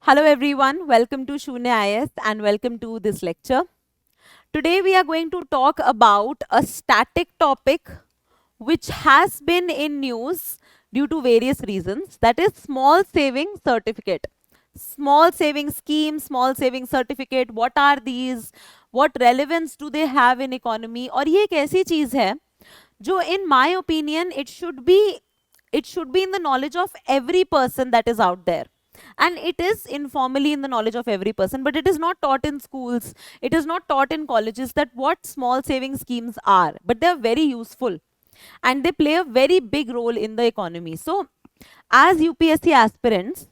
Hello everyone, welcome to Sunya IAS and welcome to this lecture. Today we are going to talk about a static topic which has been in news due to various reasons, that is small saving certificate. Small saving scheme, small saving certificate, what are these? What relevance do they have in economy? और ये एक ऐसी चीज है जो in my opinion it should be in the knowledge of every person that is out there, and it is informally in the knowledge of every person, but it is not taught in schools, it is not taught in colleges that what small saving schemes are, but they are very useful and they play a very big role in the economy. So as UPSC aspirants,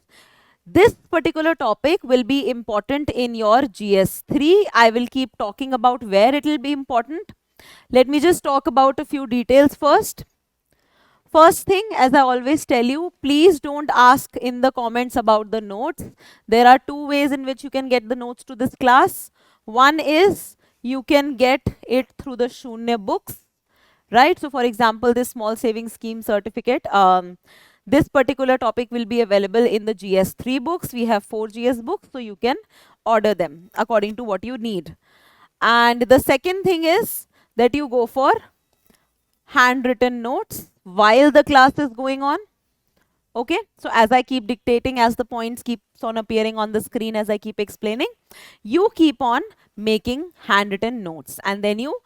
this particular topic will be important in your GS3. I will keep talking about where it will be important. Let me just talk about a few details first. First thing, as I always tell you, please don't ask in the comments about the notes. There are two ways in which you can get the notes to this class. One is you can get it through the Shunya books, right? So for example, this small savings scheme certificate, this particular topic will be available in the GS3 books. We have 4 GS books, so you can order them according to what you need. And the second thing is that you go for handwritten notes while the class is going on. Okay, so as I keep dictating, as the points keeps on appearing on the screen, as I keep explaining, you keep on making handwritten notes, and then you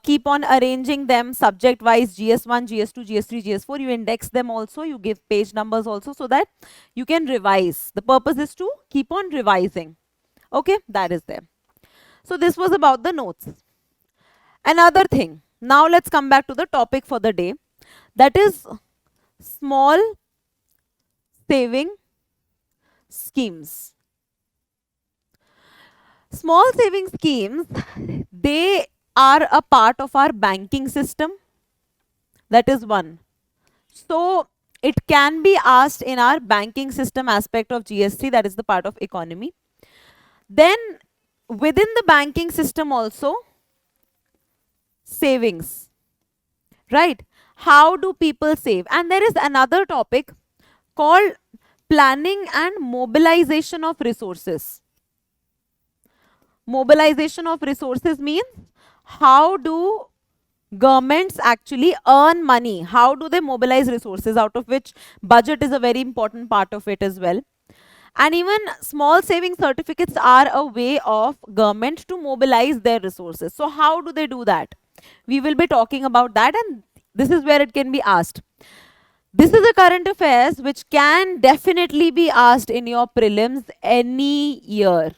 keep on arranging them subject wise, GS1, GS2, GS3, GS4. You index them also, you give page numbers also, so that you can revise. The purpose is to keep on revising. Okay, that is there. So this was about the notes. Another thing, now let's come back to the topic for the day, that is small saving schemes. Small saving schemes, they are a part of our banking system. That is one. So it can be asked in our banking system aspect of GST, that is the part of economy. Then within the banking system also, savings, right? How do people save? And there is another topic called planning and mobilization of resources. Mobilization of resources means how do governments actually earn money? How do they mobilize resources, out of which budget is a very important part of it as well. And even small saving certificates are a way of government to mobilize their resources. So how do they do that? We will be talking about that, and this is where it can be asked. This is a current affairs which can definitely be asked in your prelims any year,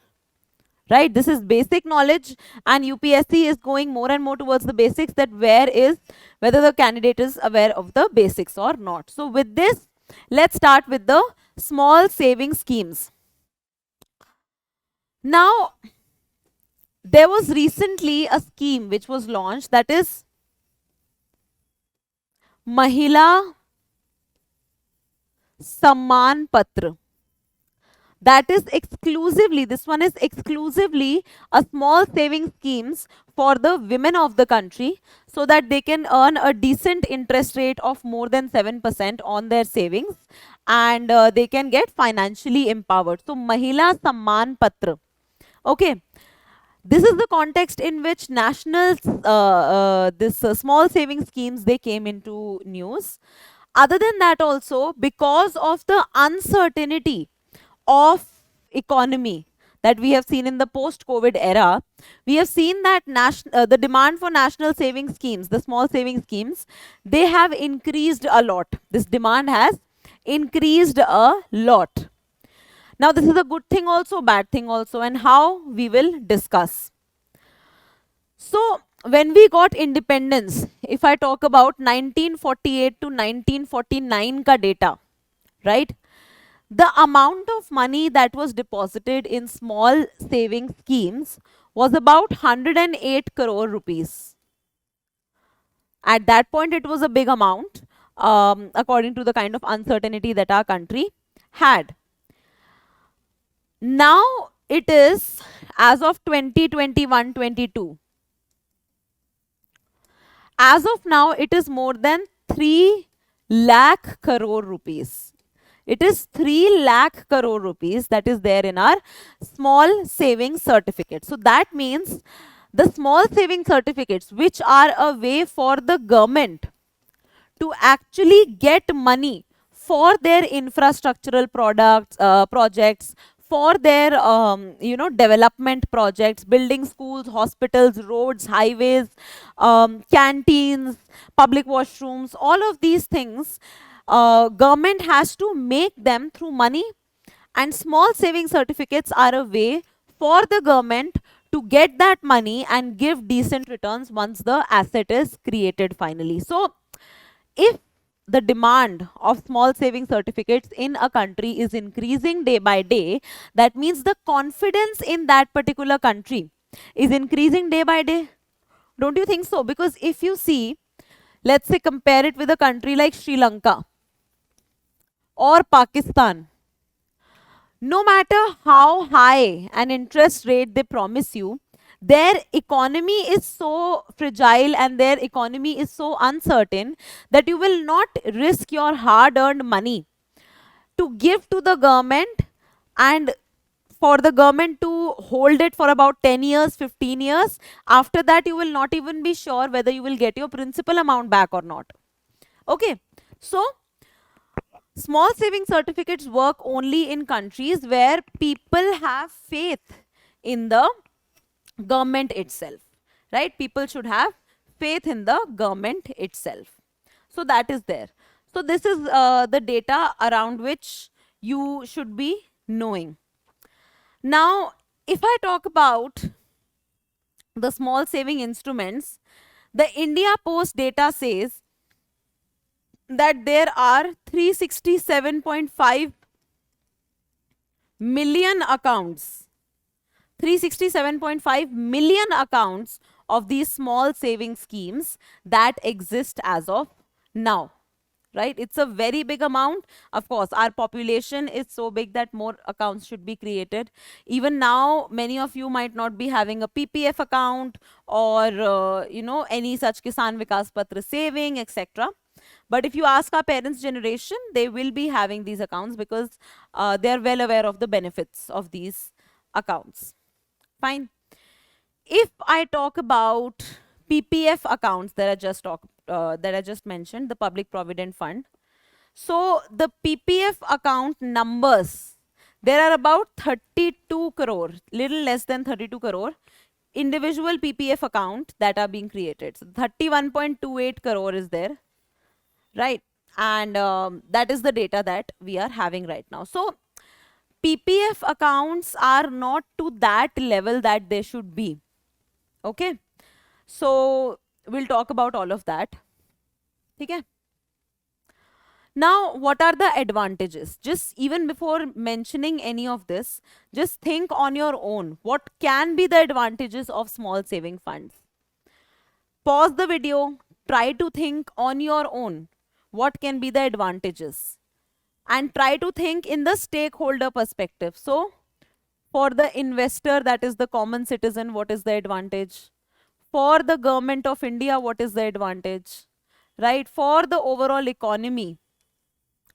right? This is basic knowledge, and UPSC is going more and more towards the basics, that whether the candidate is aware of the basics or not. So with this, let's start with the small saving schemes. Now, there was recently a scheme which was launched, that is Mahila Samman Patra. That is exclusively, this one is exclusively a small saving schemes for the women of the country, so that they can earn a decent interest rate of more than 7% on their savings, and they can get financially empowered. So Mahila Samman Patra. Okay. This is the context in which national small saving schemes, they came into news. Other than that also, because of the uncertainty of economy that we have seen in the post-COVID era, we have seen that the demand for national saving schemes, the small saving schemes, they have increased a lot. This demand has increased a lot. Now this is a good thing also, bad thing also, and how we will discuss. So when we got independence, if I talk about 1948 to 1949 ka data, right? The amount of money that was deposited in small saving schemes was about 108 crore rupees. At that point, it was a big amount, according to the kind of uncertainty that our country had. Now it is, as of 2021-22, as of now, it is more than 3 lakh crore rupees. It is 3 lakh crore rupees that is there in our small saving certificate. So that means the small saving certificates, which are a way for the government to actually get money for their infrastructural projects, for their development projects, building schools, hospitals, roads, highways, canteens, public washrooms, all of these things. Government has to make them through money, and small saving certificates are a way for the government to get that money and give decent returns once the asset is created finally. So if the demand of small saving certificates in a country is increasing day by day, that means the confidence in that particular country is increasing day by day. Don't you think so? Because if you see, let's say compare it with a country like Sri Lanka or Pakistan, no matter how high an interest rate they promise you, their economy is so fragile and their economy is so uncertain that you will not risk your hard earned money to give to the government and for the government to hold it for about 10 years, 15 years. After that, you will not even be sure whether you will get your principal amount back or not. Okay. So, small saving certificates work only in countries where people have faith in the government itself, right? People should have faith in the government itself. So that is there. So this is the data around which you should be knowing. Now, if I talk about the small saving instruments, the India Post data says that there are 367.5 million accounts, 367.5 million accounts of these small saving schemes that exist as of now, right? It's a very big amount. Of course, our population is so big that more accounts should be created. Even now, many of you might not be having a PPF account or, any such Kisan Vikas Patra saving, etc. But if you ask our parents' generation, they will be having these accounts because they are well aware of the benefits of these accounts. Fine. If I talk about PPF accounts that I just mentioned, the Public Provident Fund. So the PPF account numbers, there are about 32 crore, little less than 32 crore individual PPF account that are being created. So 31.28 crore is there, right? And that is the data that we are having right now. So PPF accounts are not to that level that they should be. Okay. So we'll talk about all of that. Okay. Now, what are the advantages? Just even before mentioning any of this, just think on your own. What can be the advantages of small saving funds? Pause the video, try to think on your own. What can be the advantages? And try to think in the stakeholder perspective. So, for the investor, that is the common citizen, what is the advantage? For the government of India, what is the advantage? Right? For the overall economy,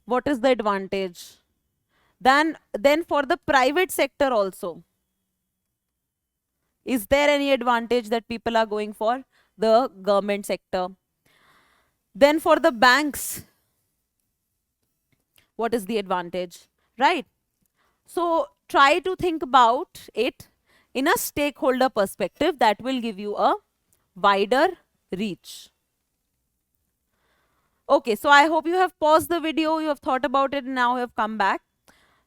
what is the advantage? Then for the private sector also, is there any advantage that people are going for? The government sector. Then for the banks, what is the advantage? Right? So try to think about it in a stakeholder perspective that will give you a wider reach. Okay, so I hope you have paused the video, you have thought about it, and now you have come back.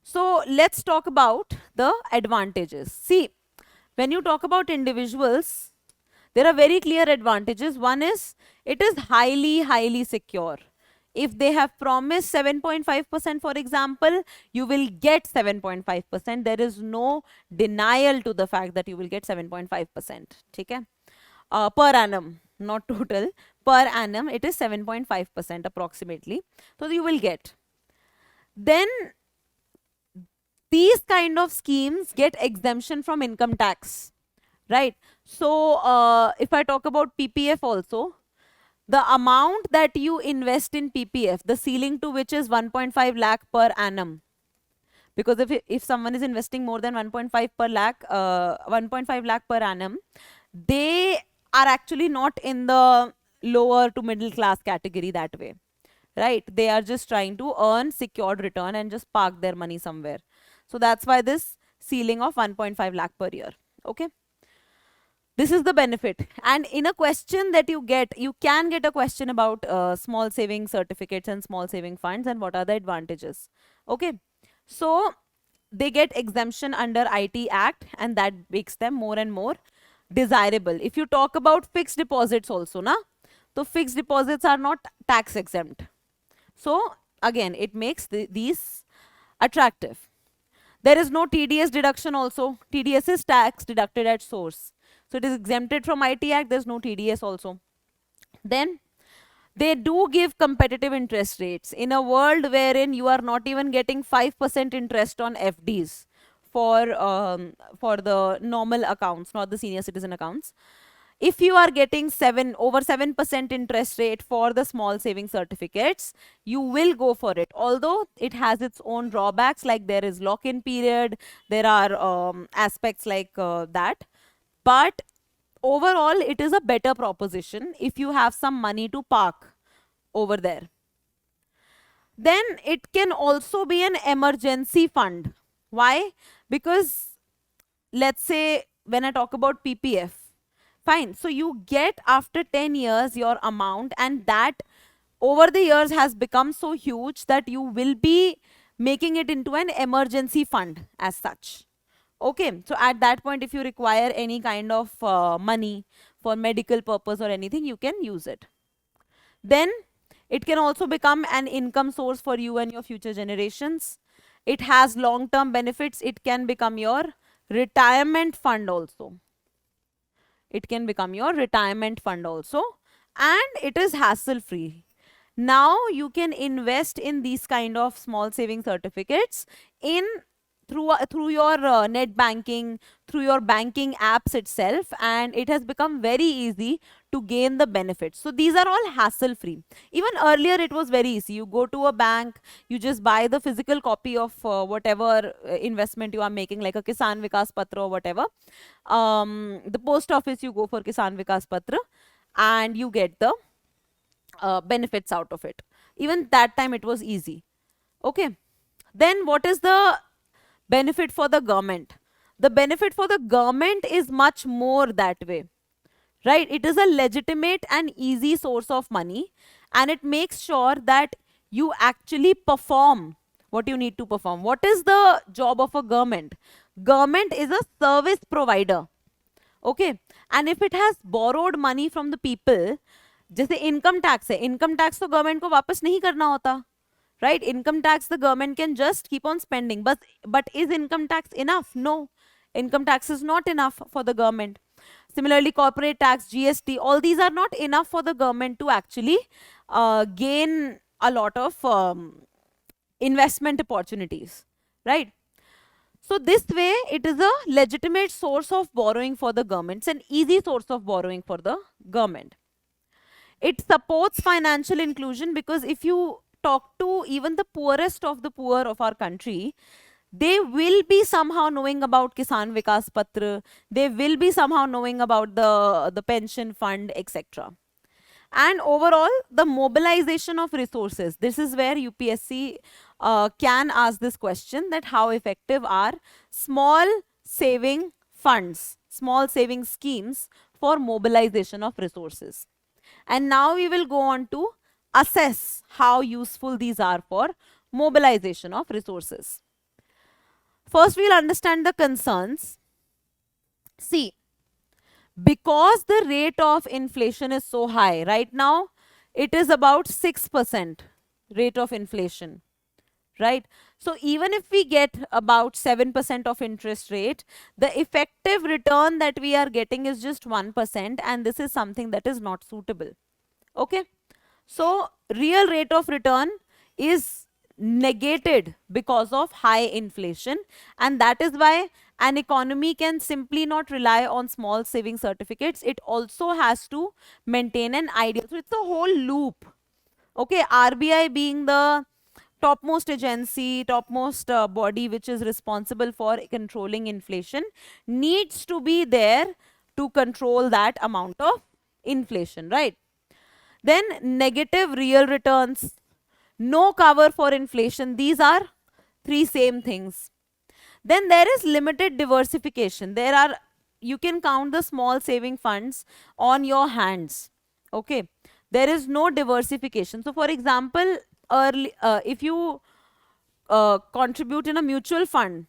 So let's talk about the advantages. See, when you talk about individuals, there are very clear advantages. One is it is highly secure. If they have promised 7.5%, for example, you will get 7.5%. There is no denial to the fact that you will get 7.5%. Okay? Per annum, not total. Per annum, it is 7.5% approximately. So you will get. Then these kind of schemes get exemption from income tax, right? So if I talk about PPF also, the amount that you invest in PPF, the ceiling to which is 1.5 lakh per annum. Because if someone is investing more than 1.5 per lakh, 1.5 lakh per annum, they are actually not in the lower to middle class category that way, right? They are just trying to earn secured return and just park their money somewhere. So that's why this ceiling of 1.5 lakh per year. Okay. This is the benefit. And in a question that you can get a question about small saving certificates and small saving funds and what are the advantages. Okay. So they get exemption under IT Act, and that makes them more and more desirable. If you talk about fixed deposits also, na, so fixed deposits are not tax exempt. So again, it makes these attractive. There is no TDS deduction also. TDS is tax deducted at source. So it is exempted from IT Act, there's no TDS also. Then they do give competitive interest rates in a world wherein you are not even getting 5% interest on FDs for the normal accounts, not the senior citizen accounts. If you are getting over 7% interest rate for the small saving certificates, you will go for it. Although it has its own drawbacks, like there is lock-in period, there are aspects like that. But overall, it is a better proposition if you have some money to park over there. Then it can also be an emergency fund. Why? Because let's say when I talk about PPF, fine. So you get after 10 years your amount, and that over the years has become so huge that you will be making it into an emergency fund as such. Okay, so at that point, if you require any kind of money for medical purpose or anything, you can use it. Then it can also become an income source for you and your future generations. It has long-term benefits. It can become your retirement fund also. It can become your retirement fund also, and it is hassle-free. Now you can invest in these kind of small saving certificates through your net banking, through your banking apps itself, and it has become very easy to gain the benefits. So these are all hassle free. Even earlier it was very easy. You go to a bank, you just buy the physical copy of whatever investment you are making, like a Kisan Vikas Patra or whatever. The post office, you go for Kisan Vikas Patra and you get the benefits out of it. Even that time it was easy. Okay. Then what is the benefit for the government? The benefit for the government is much more that way, right? It is a legitimate and easy source of money, and it makes sure that you actually perform what you need to perform. What is the job of a government? Government is a service provider. Okay, and if it has borrowed money from the people, जैसे income tax है, income tax तो government को वापस नहीं करना होता, right? Income tax, the government can just keep on spending, but is income tax enough? No, income tax is not enough for the government. Similarly, corporate tax, GST, all these are not enough for the government to actually gain a lot of investment opportunities, right? So this way, it is a legitimate source of borrowing for the government. It's an easy source of borrowing for the government. It supports financial inclusion, because if you talk to even the poorest of the poor of our country, they will be somehow knowing about Kisan Vikas Patra, they will be somehow knowing about the pension fund, etc. And overall, the mobilization of resources. This is where UPSC can ask this question, that how effective are small saving funds, small saving schemes for mobilization of resources. And now we will go on to assess how useful these are for mobilization of resources. First, we'll understand the concerns. See, because the rate of inflation is so high, right now it is about 6% rate of inflation, right? So even if we get about 7% of interest rate, the effective return that we are getting is just 1%, and this is something that is not suitable. Okay, so real rate of return is negated because of high inflation, and that is why An economy can simply not rely on small saving certificates. It also has to maintain an ideal. So it's a whole loop. Okay, RBI being the topmost agency, topmost body which is responsible for controlling inflation, needs to be there to control that amount of inflation, right? Then negative real returns, no cover for inflation. These are three same things. Then there is limited diversification. There are, you can count the small saving funds on your hands. Okay. There is no diversification. So for example, if you contribute in a mutual fund,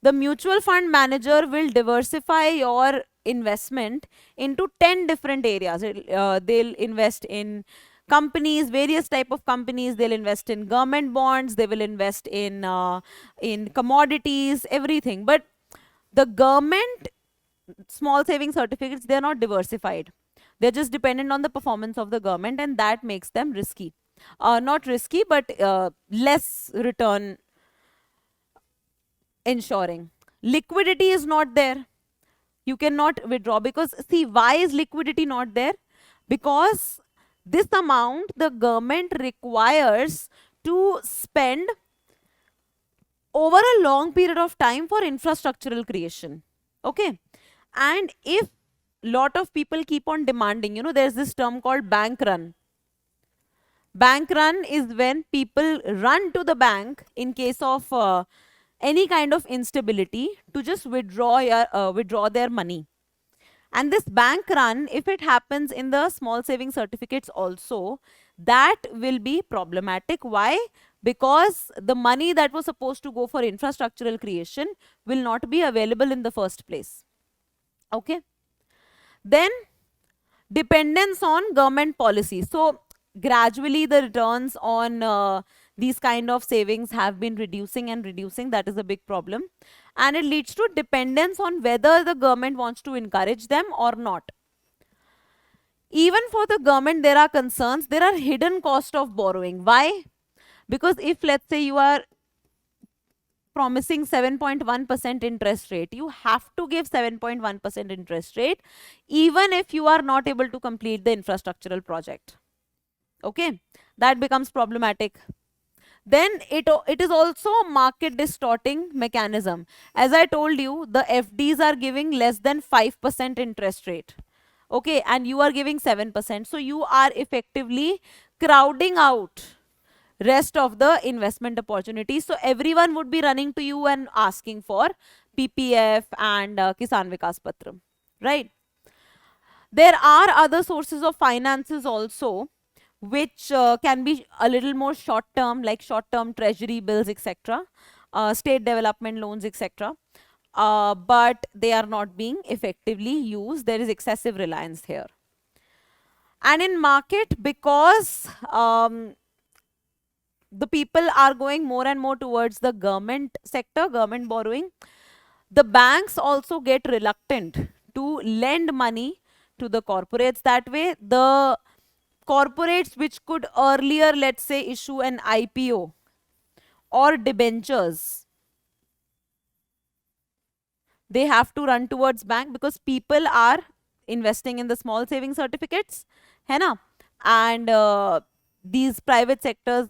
the mutual fund manager will diversify your investment into 10 different areas. They'll invest in companies, various type of companies. They'll invest in government bonds. They will invest in commodities, everything. But the government small saving certificates, they're not diversified. They're just dependent on the performance of the government, and that makes them risky. Not risky, but less return ensuring. Liquidity is not there. You cannot withdraw because, see, why is liquidity not there? Because this amount the government requires to spend over a long period of time for infrastructural creation. Okay. And if lot of people keep on demanding, there's this term called bank run. Bank run is when people run to the bank in case of any kind of instability to just withdraw their money. And this bank run, if it happens in the small saving certificates also, that will be problematic. Why? Because the money that was supposed to go for infrastructural creation will not be available in the first place. Okay. Then dependence on government policy. So gradually the returns on these kind of savings have been reducing and reducing. That is a big problem. And it leads to dependence on whether the government wants to encourage them or not. Even for the government, there are concerns. There are hidden cost of borrowing. Why? Because if, let's say, you are promising 7.1% interest rate, you have to give 7.1% interest rate even if you are not able to complete the infrastructural project. Okay, that becomes problematic. Then it is also a market distorting mechanism. As I told you, the FDs are giving less than 5% interest rate. Okay, and you are giving 7%. So you are effectively crowding out rest of the investment opportunities. So everyone would be running to you and asking for PPF and Kisan Vikas Patra, right? There are other sources of finances also, which can be a little more short term, like short term treasury bills, etc., state development loans, etc. But they are not being effectively used. There is excessive reliance here. And in market, because the people are going more and more towards the government sector, government borrowing, the banks also get reluctant to lend money to the corporates. That way, the corporates which could earlier, let's say, issue an IPO or debentures, they have to run towards bank because people are investing in the small saving certificates, है ना? And these private sectors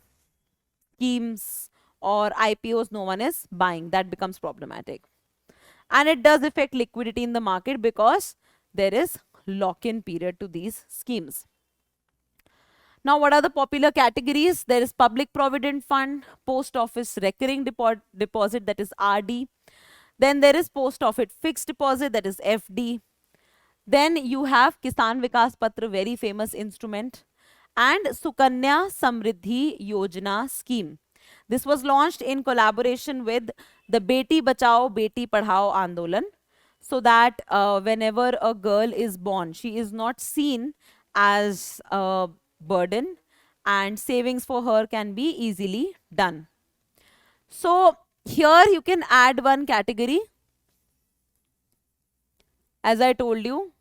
schemes or IPOs, no one is buying. That becomes problematic. And it does affect liquidity in the market because there is lock-in period to these schemes. Now, what are the popular categories? There is public provident fund, post office recurring deposit, that is RD. Then there is post office fixed deposit, that is FD. Then you have Kisan Vikas Patra, very famous instrument, and Sukanya Samriddhi Yojana scheme. This was launched in collaboration with the Beti Bachao Beti Padhao Andolan, so that whenever a girl is born, she is not seen as a burden and savings for her can be easily done. So here you can add one category. As I told you,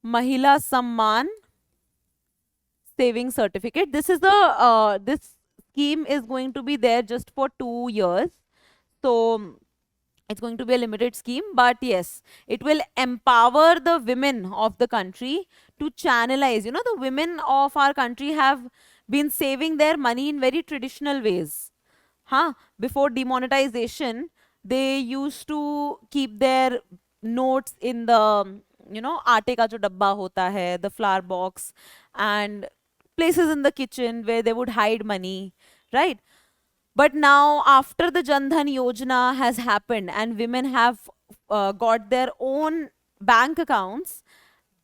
Mahila Samman saving certificate. This is the this scheme is going to be there just for 2 years. So It's going to be a limited scheme, but yes, it will empower the women of the country to channelize. You know, the women of our country have been saving their money in very traditional ways. Huh? Before demonetization, they used to keep their notes in the, aate ka jo dabba hota hai, the flour box, and places in the kitchen where they would hide money, right? But now, after the Jan Dhan Yojana has happened and women have got their own bank accounts,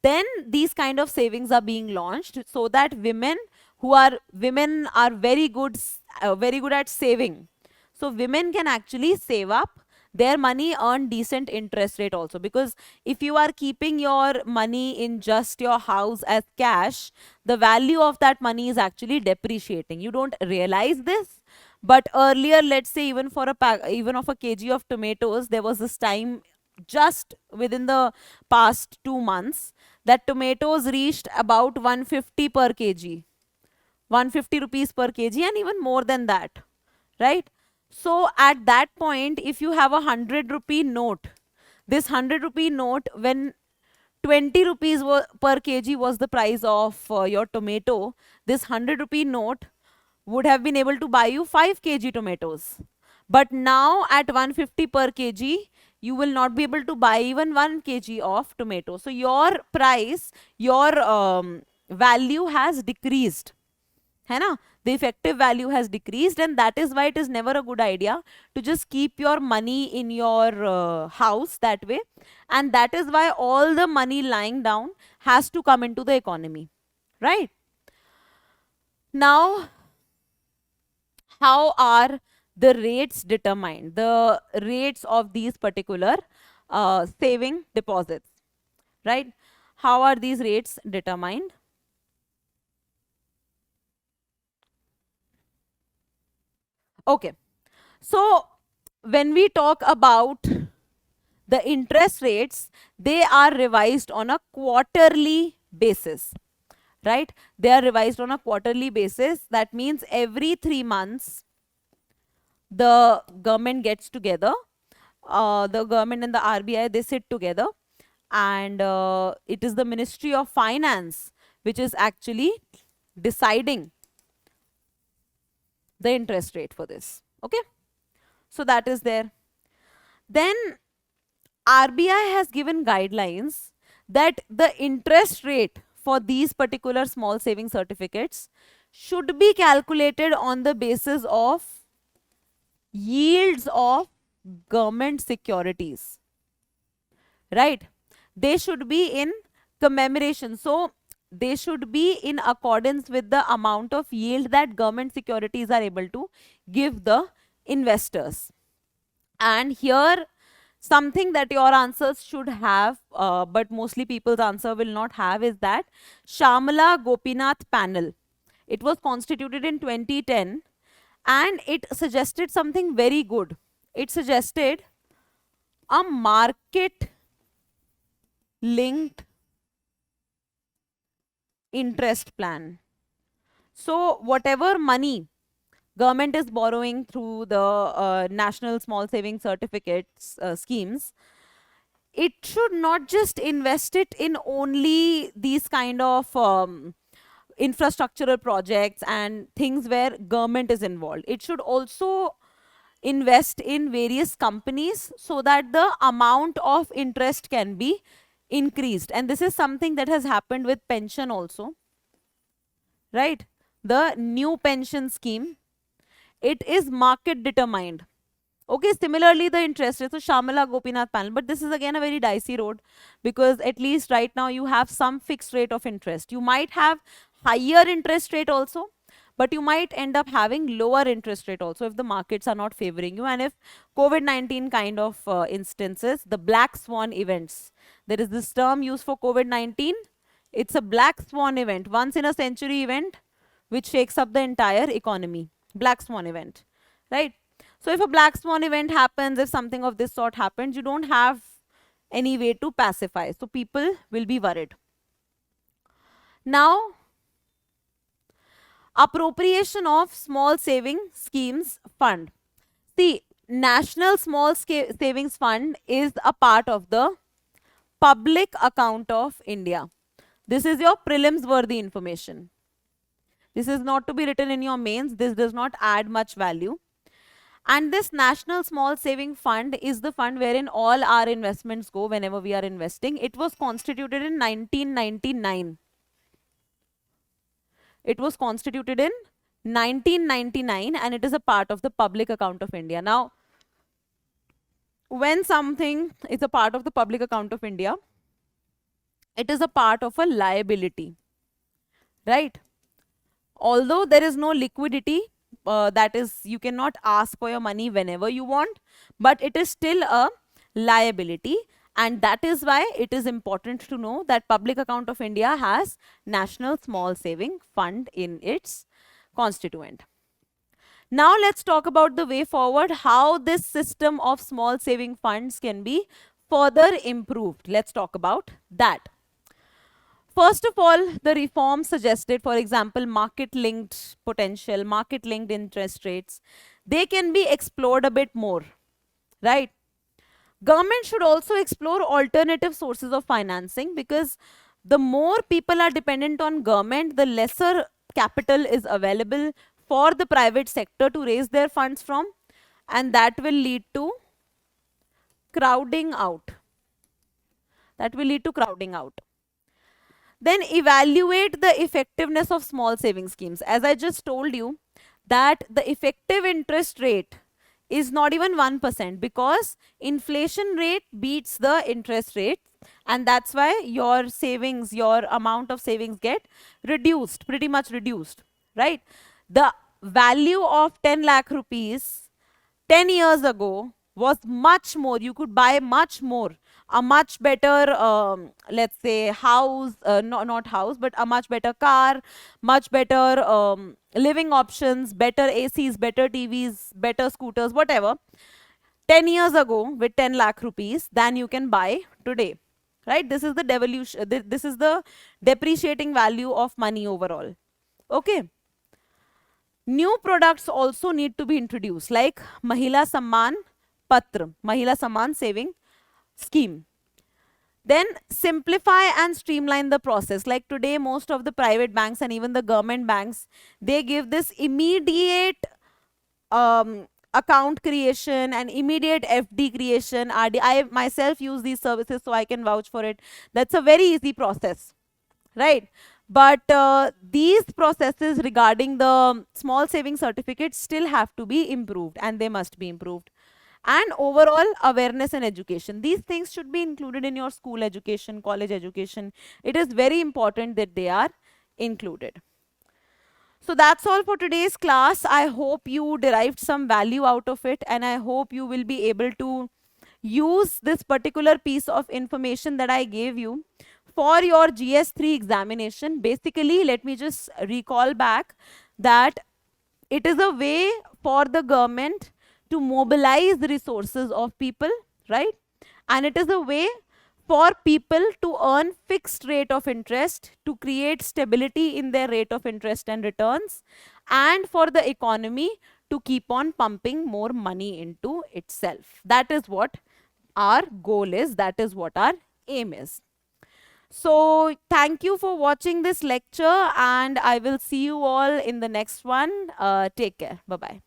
then these kind of savings are being launched so that women are very good at saving. So women can actually save up their money, earn decent interest rate also, because if you are keeping your money in just your house as cash, the value of that money is actually depreciating. You don't realize this, but earlier, let's say even for a pack, even of a kg of tomatoes, there was this time just within the past 2 months that tomatoes reached about 150 per kg, 150 rupees per kg, and even more than that, right? So at that point, if you have a 100 rupee note, this 100 rupee note, when 20 rupees per kg was the price of your tomato, this 100 rupee note would have been able to buy you 5 kg tomatoes. But now at 150 per kg, you will not be able to buy even 1 kg of tomato. So your price, your value has decreased. है ना? The effective value has decreased, and that is why it is never a good idea to just keep your money in your house that way. And that is why all the money lying down has to come into the economy, right? Now, how are the rates determined? The rates of these particular saving deposits, right? How are these rates determined? Okay, so when we talk about the interest rates, they are revised on a quarterly basis, right? They are revised on a quarterly basis. That means every 3 months, the government gets together, the government and the RBI, they sit together, and it is the Ministry of Finance which is actually deciding the interest rate for this. Okay, so that is there. Then RBI has given guidelines that the interest rate for these particular small saving certificates should be calculated on the basis of yields of government securities, right? They should be in commemoration. So they should be in accordance with the amount of yield that government securities are able to give the investors. And here, something that your answers should have, but mostly people's answer will not have, is that Shamala Gopinath panel. It was constituted in 2010, and it suggested something very good. It suggested a market linked interest plan. So whatever money government is borrowing through the national small saving certificates schemes, it should not just invest it in only these kind of infrastructural projects and things where government is involved. It should also invest in various companies so that the amount of interest can be increased. And this is something that has happened with pension also, right? The new pension scheme, it is market determined. Okay, similarly, the interest rate, so Shamala Gopinath panel, but this is again a very dicey road, because at least right now you have some fixed rate of interest. You might have higher interest rate also, but you might end up having lower interest rate also if the markets are not favoring you, and if COVID-19 kind of instances, the black swan events. There is this term used for COVID-19. It's a black swan event, once in a century event, which shakes up the entire economy. Black swan event, right? So if a black swan event happens, if something of this sort happens, you don't have any way to pacify. So people will be worried. Now, appropriation of small saving schemes fund. See, National Small Savings Fund is a part of the public account of India. This is your prelims worthy information. This is not to be written in your mains. This does not add much value. And this National Small Saving Fund is the fund wherein all our investments go whenever we are investing. It was constituted in 1999. It was constituted in 1999 and it is a part of the public account of India. Now, when something is a part of the public account of India, it is a part of a liability, right? Although there is no liquidity, that is, you cannot ask for your money whenever you want, but it is still a liability, and that is why it is important to know that Public Account of India has National Small Saving Fund in its constituent. Now let's talk about the way forward, how this system of small saving funds can be further improved. Let's talk about that. First of all, the reform suggested, for example, market-linked potential, market-linked interest rates, they can be explored a bit more, right? Government should also explore alternative sources of financing, because the more people are dependent on government, the lesser capital is available for the private sector to raise their funds from, and that will lead to crowding out. That will lead to crowding out. Then evaluate the effectiveness of small saving schemes. As I just told you, that the effective interest rate is not even 1%, because inflation rate beats the interest rate, and that's why your savings, your amount of savings get reduced, pretty much reduced, right? The value of 10 lakh rupees 10 years ago was much more. You could buy much more, a much better, let's say, house, not house, but a much better car, much better living options, better ACs, better TVs, better scooters, whatever, 10 years ago with 10 lakh rupees than you can buy today, right? This is the devolution, this is the depreciating value of money overall. Okay. New products also need to be introduced, like Mahila Samman Patra, Mahila Samman Saving Scheme. Then simplify and streamline the process. Like today, most of the private banks and even the government banks, they give this immediate account creation and immediate FD creation, RD. I myself use these services, so I can vouch for it. That's a very easy process, right? But these processes regarding the small saving certificates still have to be improved, and they must be improved. And overall awareness and education, these things should be included in your school education, college education. It is very important that they are included. So that's all for today's class. I hope you derived some value out of it, and I hope you will be able to use this particular piece of information that I gave you for your GS3 examination. Basically, let me just recall back that it is a way for the government to mobilize the resources of people, right? And it is a way for people to earn fixed rate of interest, to create stability in their rate of interest and returns, and for the economy to keep on pumping more money into itself. That is what our goal is. That is what our aim is. So thank you for watching this lecture, and I will see you all in the next one. Take care. Bye-bye.